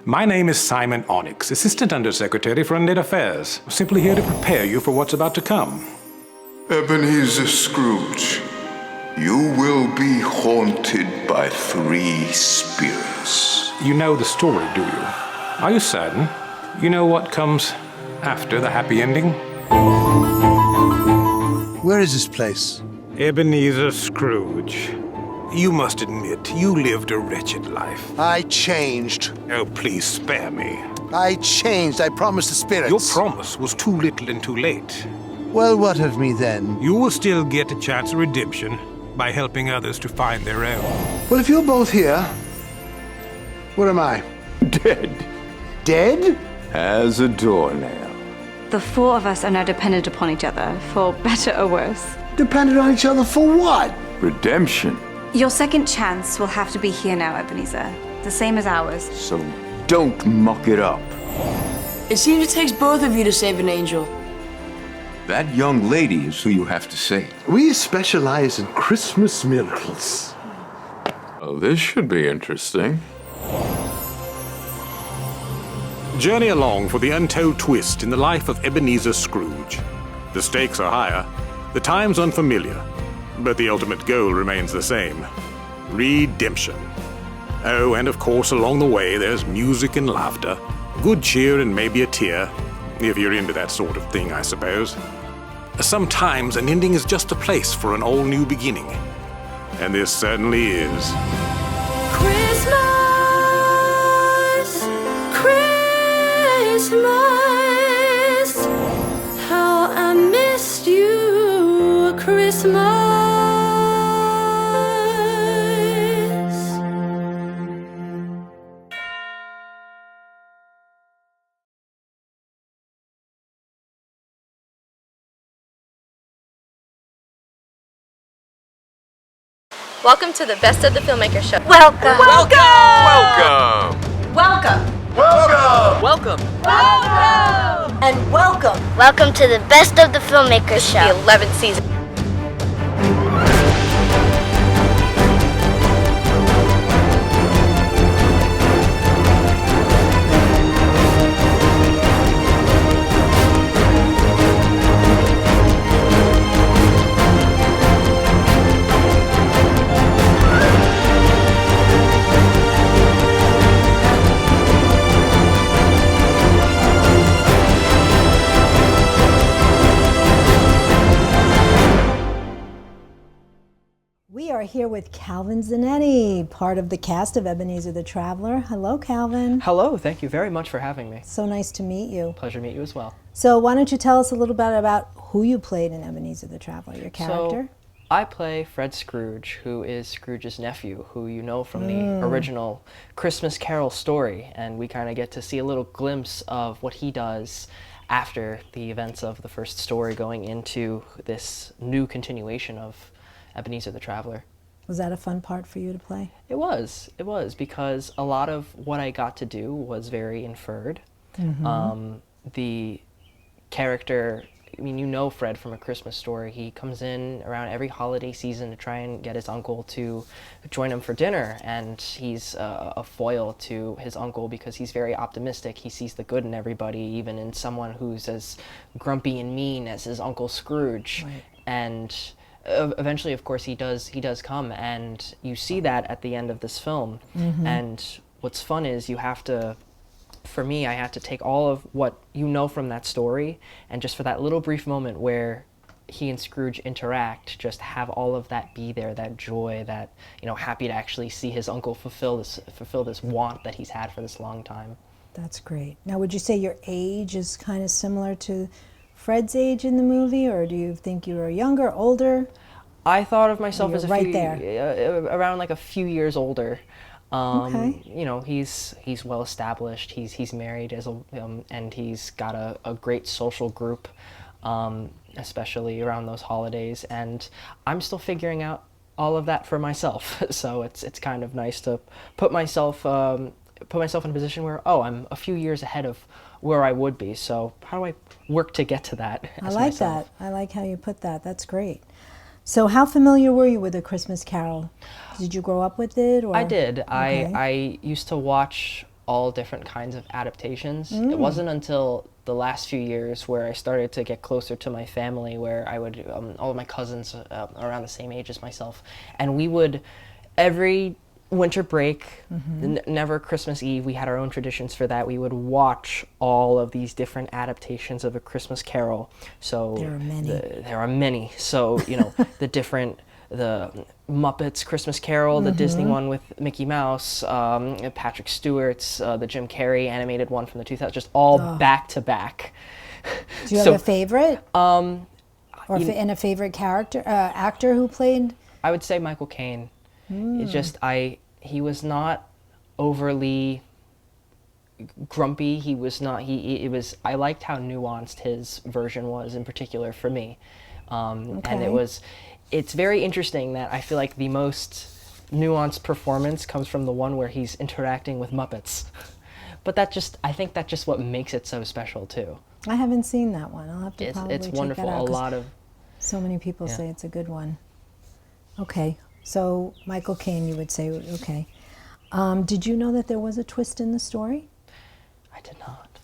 My name is Simon Onyx, Assistant Undersecretary for Undead Affairs. Simply here to prepare you for what's about to come. Ebenezer Scrooge, you will be haunted by 3 spirits. You know the story, do you? Are you certain? You know what comes after the happy ending? Where is this place? Ebenezer Scrooge. You must admit, you lived a wretched life. I changed. Oh, please spare me. I changed. I promised the spirits. Your promise was too little and too late. Well, what of me then? You will still get a chance of redemption by helping others to find their own. Well, if you're both here, where am I? Dead Dead? as a doornail. The 4 of us are now dependent upon each other, for better or worse. Dependent on each other for what? Redemption. Your second chance will have to be here now, Ebenezer. The same as ours. So don't muck it up. It seems it takes both of you to save an angel. That young lady is who you have to save. We specialize in Christmas miracles. Oh, this should be interesting. Journey along for the untold twist in the life of Ebenezer Scrooge. The stakes are higher, the times unfamiliar, but the ultimate goal remains the same: redemption. Oh, and of course along the way there's music and laughter, good cheer and maybe a tear, if you're into that sort of thing, I suppose. Sometimes an ending is just a place for an all-new beginning, and this certainly is. Christmas, Christmas, how I missed you, Christmas. Welcome to the Best of the Filmmakers show. Welcome. Welcome! Welcome. Welcome! Welcome. And welcome. Welcome to the Best of the Filmmakers show. The 11th season. We are here with Calvin Zanetti, part of the cast of Ebenezer the Traveler. Hello, Calvin. Hello, thank you very much for having me. So nice to meet you. Pleasure to meet you as well. So why don't you tell us a little bit about who you played in Ebenezer the Traveler, your character? So, I play Fred Scrooge, who is Scrooge's nephew, who you know from the original Christmas Carol story, and we kind of get to see a little glimpse of what he does after the events of the first story, going into this new continuation of Ebenezer the Traveler. Was that a fun part for you to play? It was, because a lot of what I got to do was very inferred. The character, I mean, you know Fred from A Christmas Story. He comes in around every holiday season to try and get his uncle to join him for dinner, and he's a foil to his uncle because he's very optimistic. He sees the good in everybody, even in someone who's as grumpy and mean as his Uncle Scrooge. Right. And eventually, of course, he does come, and you see that at the end of this film. And what's fun is you have to, for me, I had to take all of what you know from that story, and just for that little brief moment where he and Scrooge interact, just have all of that be there, that joy, that, you know, happy to actually see his uncle fulfill this want that he's had for this long time. That's great. Now, would you say your age is kind of similar to Fred's age in the movie, or do you think you were younger, older? I thought of myself as around like a few years older. Okay. You know, he's well established. He's married and he's got a great social group, especially around those holidays. And I'm still figuring out all of that for myself. So it's kind of nice to put myself in a position where, oh, I'm a few years ahead of where I would be. So how do I work to get to that? I like that. I like how you put that. That's great. So how familiar were you with A Christmas Carol? Did you grow up with it? Or? I did. Okay. I used to watch all different kinds of adaptations. It wasn't until the last few years where I started to get closer to my family, where I would, all of my cousins around the same age as myself, and we would, every winter break, never Christmas Eve, we had our own traditions for that. We would watch all of these different adaptations of A Christmas Carol. So There are many. there are many. So, you know, the Muppets Christmas Carol, the Disney one with Mickey Mouse, Patrick Stewart's, the Jim Carrey animated one from the 2000s, just all back to back. Do you have a favorite? And a favorite character, actor who played? I would say Michael Caine. It's just, he was not overly grumpy. He was not, I liked how nuanced his version was in particular for me. And it's very interesting that I feel like the most nuanced performance comes from the one where he's interacting with Muppets. But I think that's just what makes it so special too. I haven't seen that one. I'll have to probably It's check wonderful. that out, A lot of, so many people say it's a good one. Okay, so Michael Caine, you would say, okay. Did you know that there was a twist in the story? I did not.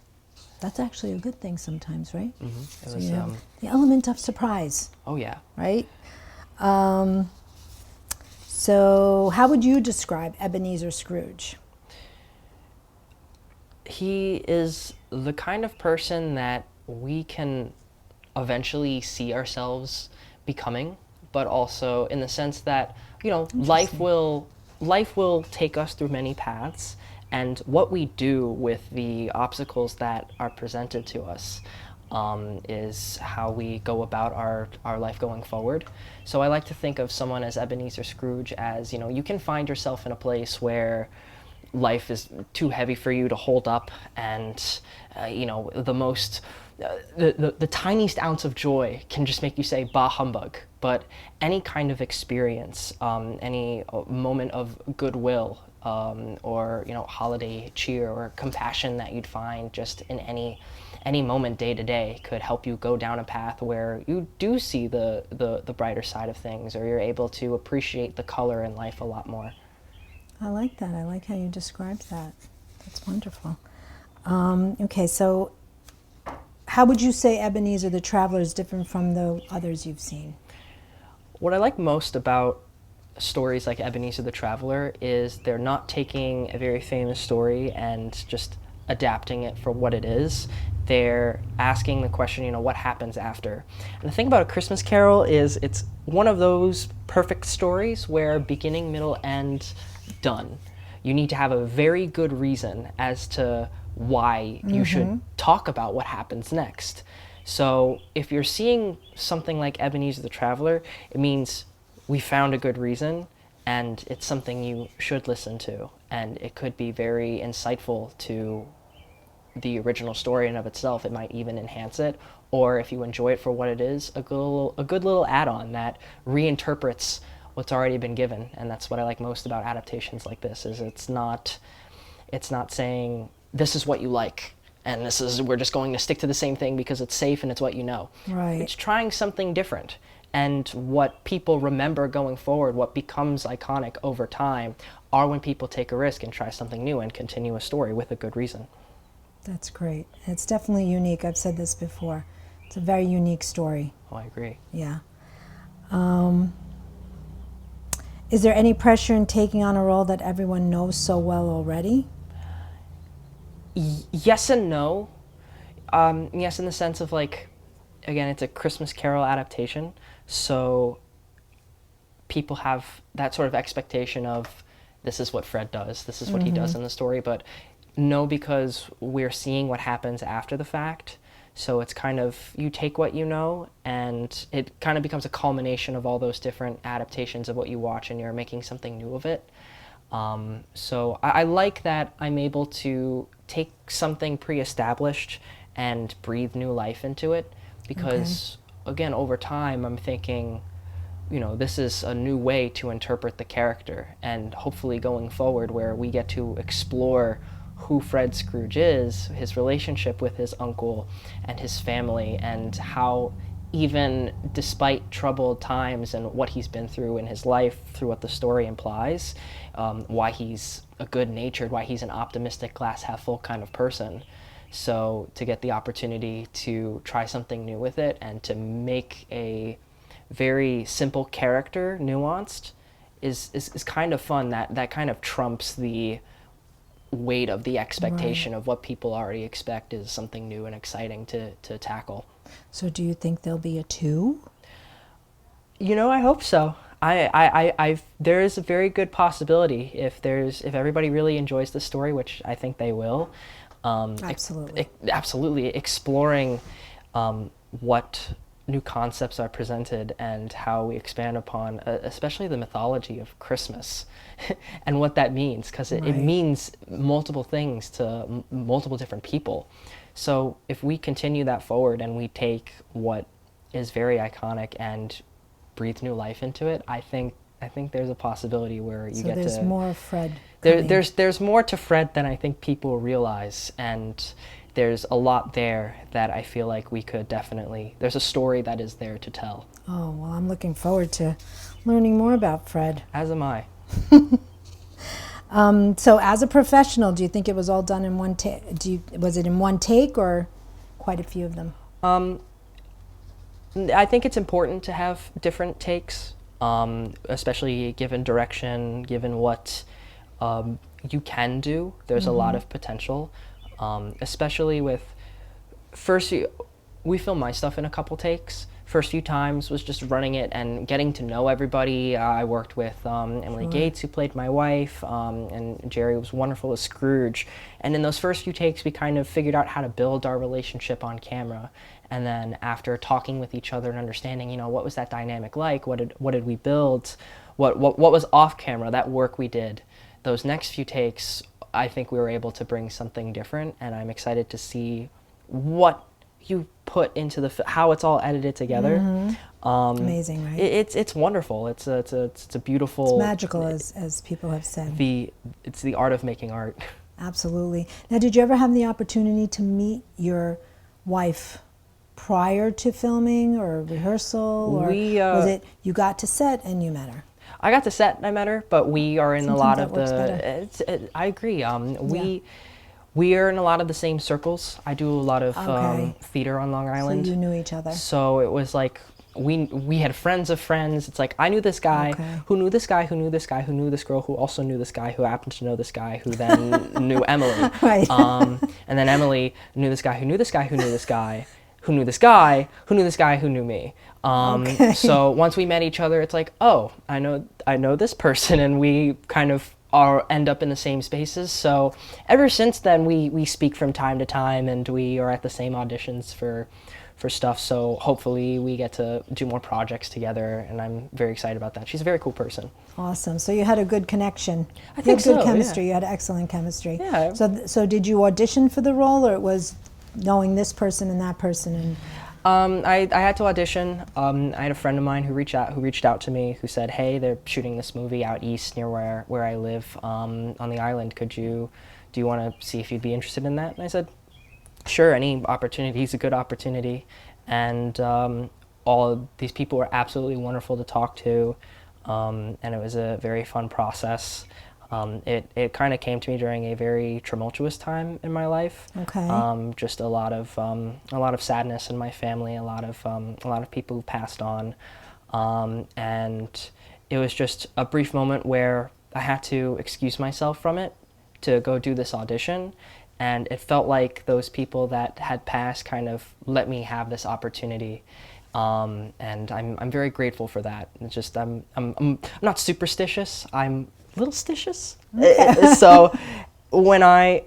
That's actually a good thing sometimes, right? It So was, you have the element of surprise, oh yeah. right? So how would you describe Ebenezer Scrooge? He is the kind of person that we can eventually see ourselves becoming, but also in the sense that, you know, life will take us through many paths, and what we do with the obstacles that are presented to us is how we go about our life going forward. So I like to think of someone as Ebenezer Scrooge as, you know, you can find yourself in a place where life is too heavy for you to hold up, and you know, the tiniest ounce of joy can just make you say bah humbug. But any kind of experience, any moment of goodwill, or, you know, holiday cheer or compassion that you'd find just in any moment day to day could help you go down a path where you do see the brighter side of things, or you're able to appreciate the color in life a lot more. I like that. I like how you described that. That's wonderful. Okay, so how would you say Ebenezer the Traveler is different from the others you've seen? What I like most about stories like Ebenezer the Traveler is they're not taking a very famous story and just adapting it for what it is. They're asking the question, you know, what happens after? And the thing about A Christmas Carol is it's one of those perfect stories where beginning, middle, end, done. You need to have a very good reason as to why you should talk about what happens next. So if you're seeing something like Ebenezer the Traveler, it means we found a good reason, and it's something you should listen to, and it could be very insightful to the original story in and of itself. It might even enhance it, or if you enjoy it for what it is, a good little add-on that reinterprets what's already been given. And that's what I like most about adaptations like this, is it's not saying this is what you like and we're just going to stick to the same thing because it's safe and it's what you know. Right. It's trying something different, and what people remember going forward, what becomes iconic over time, are when people take a risk and try something new and continue a story with a good reason. That's great. It's definitely unique. I've said this before. It's a very unique story. Oh, I agree. Yeah. Is there any pressure in taking on a role that everyone knows so well already? Yes and no. Yes, in the sense of, like, again, it's a Christmas Carol adaptation, so people have that sort of expectation of this is what Fred does, this is what he does in the story, but no, because we're seeing what happens after the fact. So it's kind of, you take what you know, and it kind of becomes a culmination of all those different adaptations of what you watch, and you're making something new of it. So I like that I'm able to take something pre-established and breathe new life into it, because, again, over time, I'm thinking, you know, this is a new way to interpret the character, and hopefully going forward where we get to explore who Fred Scrooge is, his relationship with his uncle and his family, and how even despite troubled times and what he's been through in his life, through what the story implies, why he's a good-natured, why he's an optimistic, glass half full kind of person. So to get the opportunity to try something new with it and to make a very simple character nuanced is kind of fun. That kind of trumps the weight of the expectation of what people already expect is something new and exciting to tackle. So do you think there'll be a 2? You know, I hope so. There is a very good possibility if everybody really enjoys the story, which I think they will. Absolutely. Absolutely exploring what new concepts are presented and how we expand upon, especially the mythology of Christmas and what that means, because it means multiple things to multiple different people. So if we continue that forward and we take what is very iconic and breathe new life into it, I think there's a possibility where you get to... So there's more of Fred. There's more to Fred than I think people realize, and there's a lot there that I feel like we could definitely... There's a story that is there to tell. Oh, well, I'm looking forward to learning more about Fred. As am I. So as a professional, do you think it was all done in one take? Was it in one take or quite a few of them? I think it's important to have different takes, especially given direction, given what you can do. There's a lot of potential, especially with we film my stuff in a couple takes. First few times was just running it and getting to know everybody. I worked with Emily Gates, who played my wife, and Jerry was wonderful as Scrooge. And in those first few takes, we kind of figured out how to build our relationship on camera. And then after talking with each other and understanding, you know, what was that dynamic like? What did we build? What was off camera? That work we did. Those next few takes, I think we were able to bring something different, and I'm excited to see what you put into how it's all edited together. Amazing, right? It's wonderful. It's a beautiful. It's magical, as people have said. It's the art of making art. Absolutely. Now, did you ever have the opportunity to meet your wife prior to filming or rehearsal, or was it you got to set and you met her? I got to set and I met her, but we are in Sometimes a lot that of works the. I agree. We are in a lot of the same circles. I do a lot of theater on Long Island. So you knew each other. So it was like we had friends of friends. It's like I knew this guy who knew this guy who knew this guy who knew this girl who also knew this guy who happened to know this guy who then knew Emily. Right. And then Emily knew this guy who knew this guy who knew this guy who knew this guy who knew this guy who knew me. So once we met each other, it's like, oh, I know this person, and we kind of end up in the same spaces. So ever since then, we speak from time to time, and we are at the same auditions for stuff. So hopefully we get to do more projects together, and I'm very excited about that. She's a very cool person. Awesome. So you had a good connection. I think so. Good chemistry. Yeah. You had excellent chemistry. Yeah. So did you audition for the role, or it was knowing this person and that person? And I had to audition. I had a friend of mine who reached out to me, who said, "Hey, they're shooting this movie out east near where I live on the island. Do you want to see if you'd be interested in that?" And I said, "Sure. Any opportunity is a good opportunity." And all of these people were absolutely wonderful to talk to, and it was a very fun process. It kind of came to me during a very tumultuous time in my life. Okay. Just a lot of sadness in my family, a lot of people who passed on, and it was just a brief moment where I had to excuse myself from it to go do this audition, and it felt like those people that had passed kind of let me have this opportunity. And I'm very grateful for that. It's just I'm not superstitious. I'm little stitious. Okay. So when I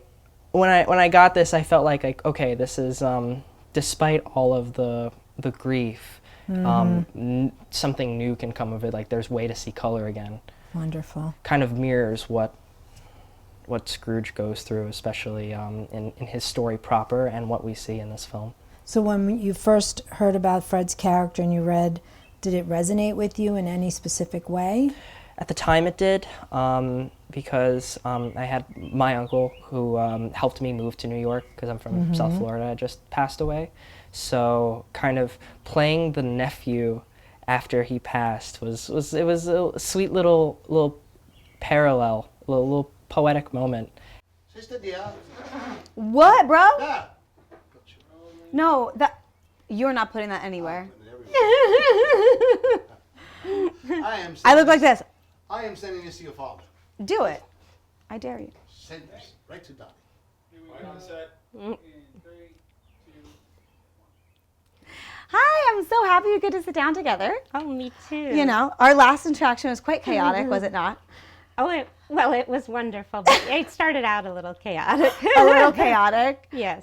got this, I felt like okay, this is despite all of the grief, something new can come of it. Like there's way to see color again. Wonderful. Kind of mirrors what Scrooge goes through, especially in his story proper and what we see in this film. So when you first heard about Fred's character and you read, did it resonate with you in any specific way? At the time it did, because I had my uncle who helped me move to New York, because I'm from South Florida, just passed away. So kind of playing the nephew after he passed was a sweet little parallel, little poetic moment. What, bro? No, you're not putting that anywhere. I look like this. I am sending this to your father. Do it. I dare you. Send this right to Donnie. Hi, I'm so happy we get to sit down together. Oh, me too. You know, our last interaction was quite chaotic, was it not? Oh, it was wonderful, but it started out a little chaotic. A little chaotic. Yes.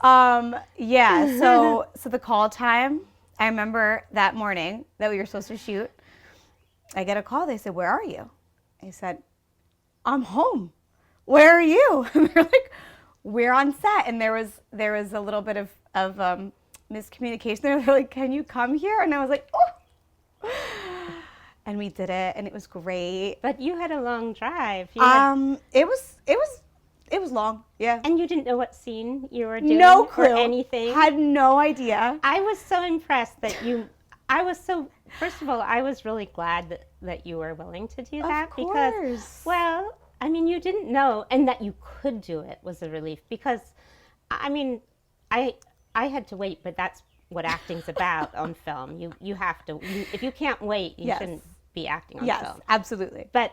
Yeah. So the call time. I remember that morning that we were supposed to shoot. I get a call. They said, "Where are you?" I said, "I'm home. Where are you?" And they're like, "We're on set." And there was a little bit of miscommunication there. They're like, "Can you come here?" And I was like, "Oh." And we did it, and it was great. But you had a long drive. It was long, yeah. And you didn't know what scene you were doing? No clue. Or anything? Had no idea. I was so impressed that first of all, I was really glad that you were willing to do that. Of course. Because, well, I mean, you didn't know, and that you could do it was a relief. Because, I mean, I had to wait, but that's what acting's about on film. You have to, if you can't wait, you shouldn't be acting on film. Yes, absolutely. But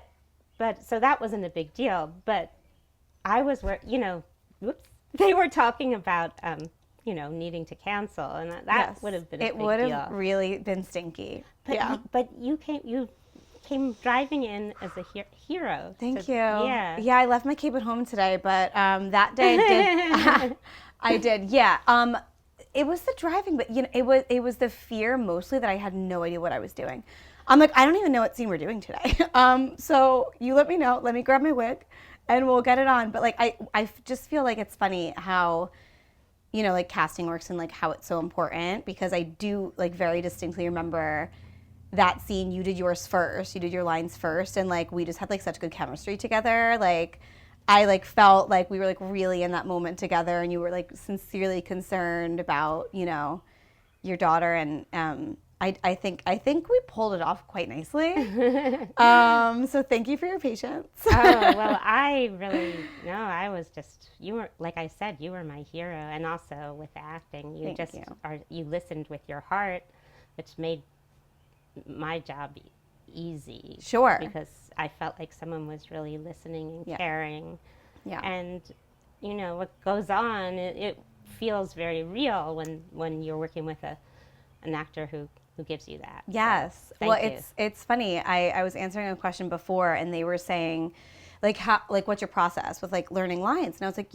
so that wasn't a big deal. But I was, they were talking about, needing to cancel, and that would have been a big deal. It would have really been stinky. But you came driving in as a hero. Thank you. Yeah. Yeah, I left my cape at home today, but that day I did. Yeah. It was the driving, but it was the fear mostly that I had no idea what I was doing. I'm like, I don't even know what scene we're doing today. So you let me know. Let me grab my wig, and we'll get it on. But like, I just feel like it's funny how, like casting works and like how it's so important, because I do like very distinctly remember that scene. You did yours first. You did your lines first, and like we just had like such good chemistry together. Like I like felt like we were like really in that moment together, and you were like sincerely concerned about your daughter, and I think we pulled it off quite nicely. So thank you for your patience. Oh, well, I was just, you were, like I said, you were my hero. And also with the acting, you listened with your heart, which made my job easy. Sure. Because I felt like someone was really listening and caring. Yeah. And, what goes on, it feels very real when you're working with an actor who gives you that. Yes. So, well, thank you. it's funny. I was answering a question before, and they were saying, like, how, like, what's your process with like learning lines? And I was like,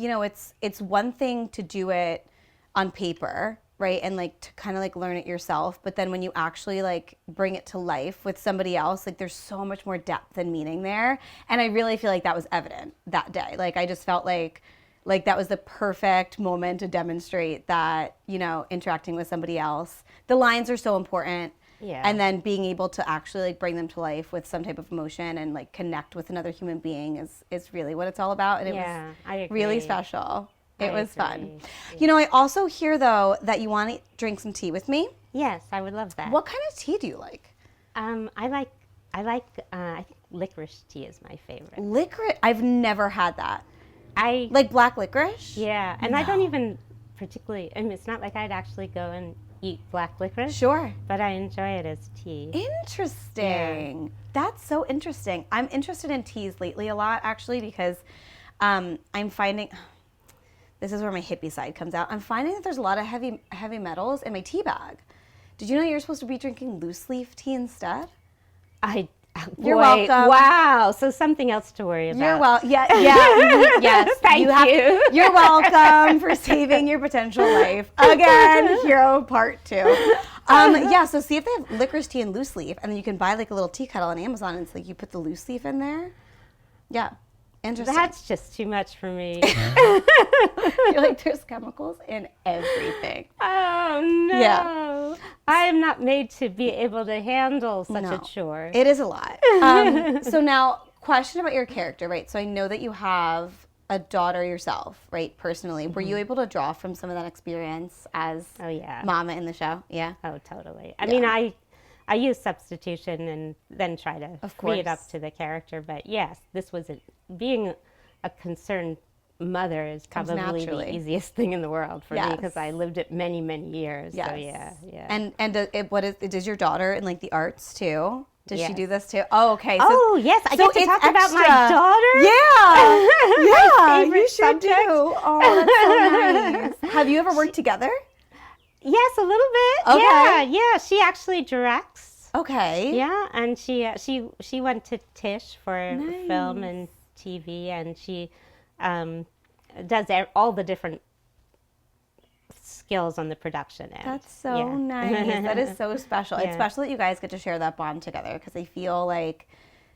it's one thing to do it on paper, right, and like to kind of like learn it yourself. But then when you actually like bring it to life with somebody else, like there's so much more depth and meaning there. And I really feel like that was evident that day. Like I just felt like that was the perfect moment to demonstrate that, interacting with somebody else, the lines are so important. Yeah. And then being able to actually like bring them to life with some type of emotion and like connect with another human being is really what it's all about. And it was really special. It was fun. Yeah. I also hear though that you want to drink some tea with me. Yes, I would love that. What kind of tea do you like? I think licorice tea is my favorite. Licorice? I've never had that. I like black licorice? Yeah, and I don't even particularly, it's not like I'd actually go and eat black licorice. Sure. But I enjoy it as tea. Interesting. Yeah. That's so interesting. I'm interested in teas lately a lot, actually, because I'm finding, this is where my hippie side comes out, I'm finding that there's a lot of heavy metals in my tea bag. Did you know you're supposed to be drinking loose leaf tea instead? You're welcome. Wow. So something else to worry about. You're welcome. Yes. Thank you. You're welcome for saving your potential life. Again, hero part 2. So see if they have licorice tea and loose leaf, and then you can buy like a little tea kettle on Amazon, and it's like you put the loose leaf in there. Yeah. Interesting. That's just too much for me. You're like, there's chemicals in everything. Oh, no. Yeah. I am not made to be able to handle such a chore. It is a lot. So now, question about your character, right? So I know that you have a daughter yourself, right, personally. Mm-hmm. Were you able to draw from some of that experience as Mama in the show? Yeah? Oh, totally. I mean, I use substitution and then try to free it up to the character. But yes, this was being a concerned mother is Comes probably naturally. the easiest thing in the world for me Yes. because I lived it many, many years. Yes. So yeah. Does your daughter in like the arts too? Does she Yes. do this too? Oh, okay. So, Oh yes, I get to it's talk about my extra. daughter. Yeah, yeah, favorite you should subject. do. Oh, that's so nice. Have you ever worked together? Yes, a little bit. Okay. Yeah, yeah. She actually directs. Okay. Yeah, and she went to Tisch for Nice. film and TV, and she does all the different skills on the production end. That's so Yeah. nice. That is so special. It's Yeah. special that you guys get to share that bond together because I feel like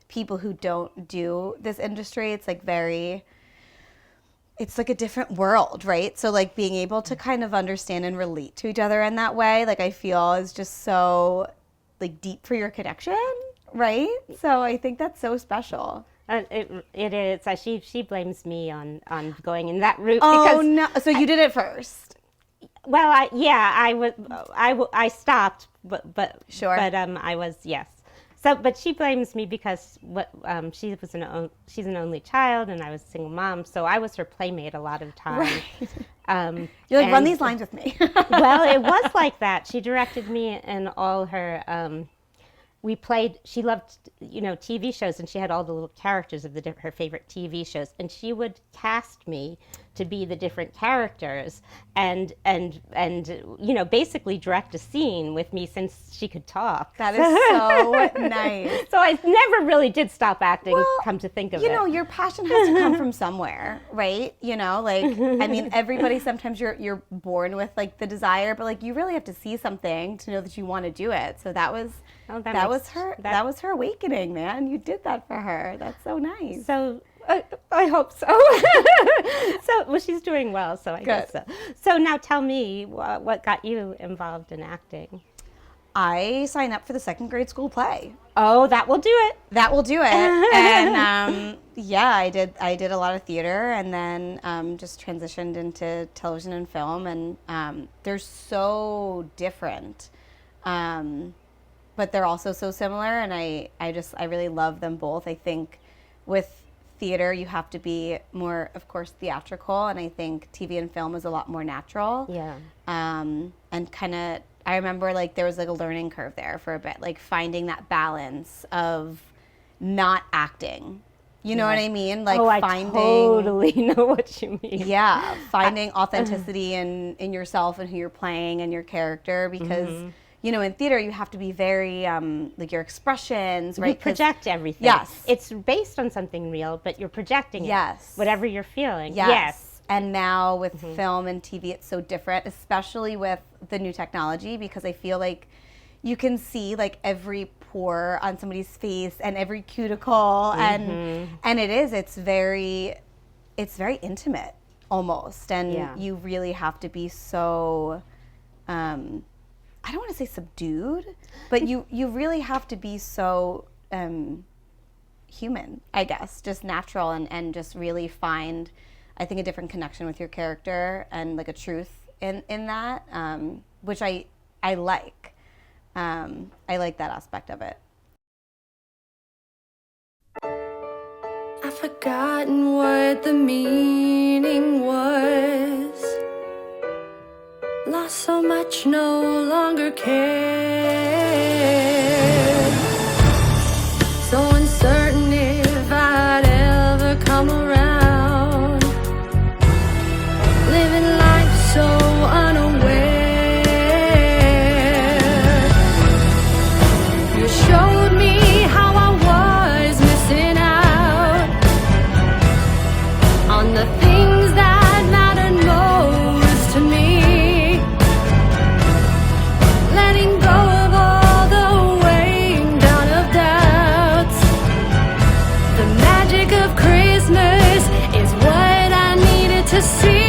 people who don't do this industry, it's like it's like a different world, right? So like being able to kind of understand and relate to each other in that way, like I feel is just so like deep for your connection, right? So I think that's so special. It is. She blames me on going in that route. Oh because, no! So you did it first. Well, I stopped, but Sure. But I was, yes. So, but she blames me because she's an only child, and I was a single mom, so I was her playmate a lot of times. Right. You're like, run these lines with me. Well, it was like that. She directed me in all her. She loved, TV shows, and she had all the little characters of her favorite TV shows, and she would cast me to be the different characters and basically direct a scene with me since she could talk. That is so nice. So I never really did stop acting, come to think of it. Your passion has to come from somewhere, right? I mean, everybody, sometimes you're born with like the desire, but like you really have to see something to know that you want to do it. So that was that was her awakening, man. You did that for her. That's so nice. So I hope so. Well, she's doing well, so I guess so. So now tell me, what got you involved in acting? I signed up for the second grade school play. Oh, that will do it. That will do it. And I did a lot of theater, and then just transitioned into television and film, and they're so different. But they're also so similar, and I really love them both. I think with theater you have to be more, of course, theatrical, and I think TV and film is a lot more natural. Yeah. And kind of, I remember like there was like a learning curve there for a bit, like finding that balance of not acting. You know what I mean? Like I totally know what you mean. Yeah, finding authenticity in yourself and who you're playing and your character, because in theater you have to be very like your expressions, right? You project everything. Yes. It's based on something real, but you're projecting it. Whatever you're feeling. Yes. And now with film and TV, it's so different, especially with the new technology, because I feel like you can see like every pore on somebody's face and every cuticle, and it's very intimate almost, and you really have to be so I don't want to say subdued, but you really have to be so human, I guess, just natural, and just really find, I think, a different connection with your character and like a truth in that, which I like. I like that aspect of it. I've forgotten what the meaning was. Lost so much, no longer care. So uncertain if I'd ever come around. Living life so unaware. You showed me how I was missing out on the things that mattered most to me. Letting go of all the weighing down of doubts. The magic of Christmas is what I needed to see.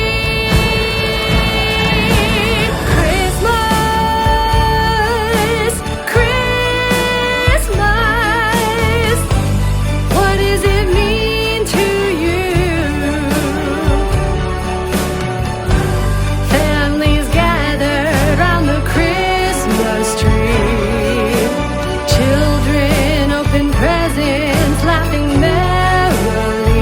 Children open presents, laughing merrily.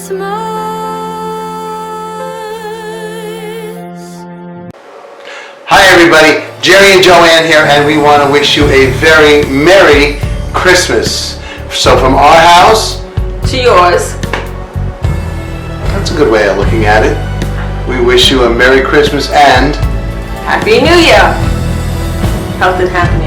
Christmas. Hi everybody, Jerry and Joann here, and we want to wish you a very Merry Christmas. So from our house To yours. that's a good way of looking at it. We wish you a Merry Christmas and Happy New Year. Health and happiness.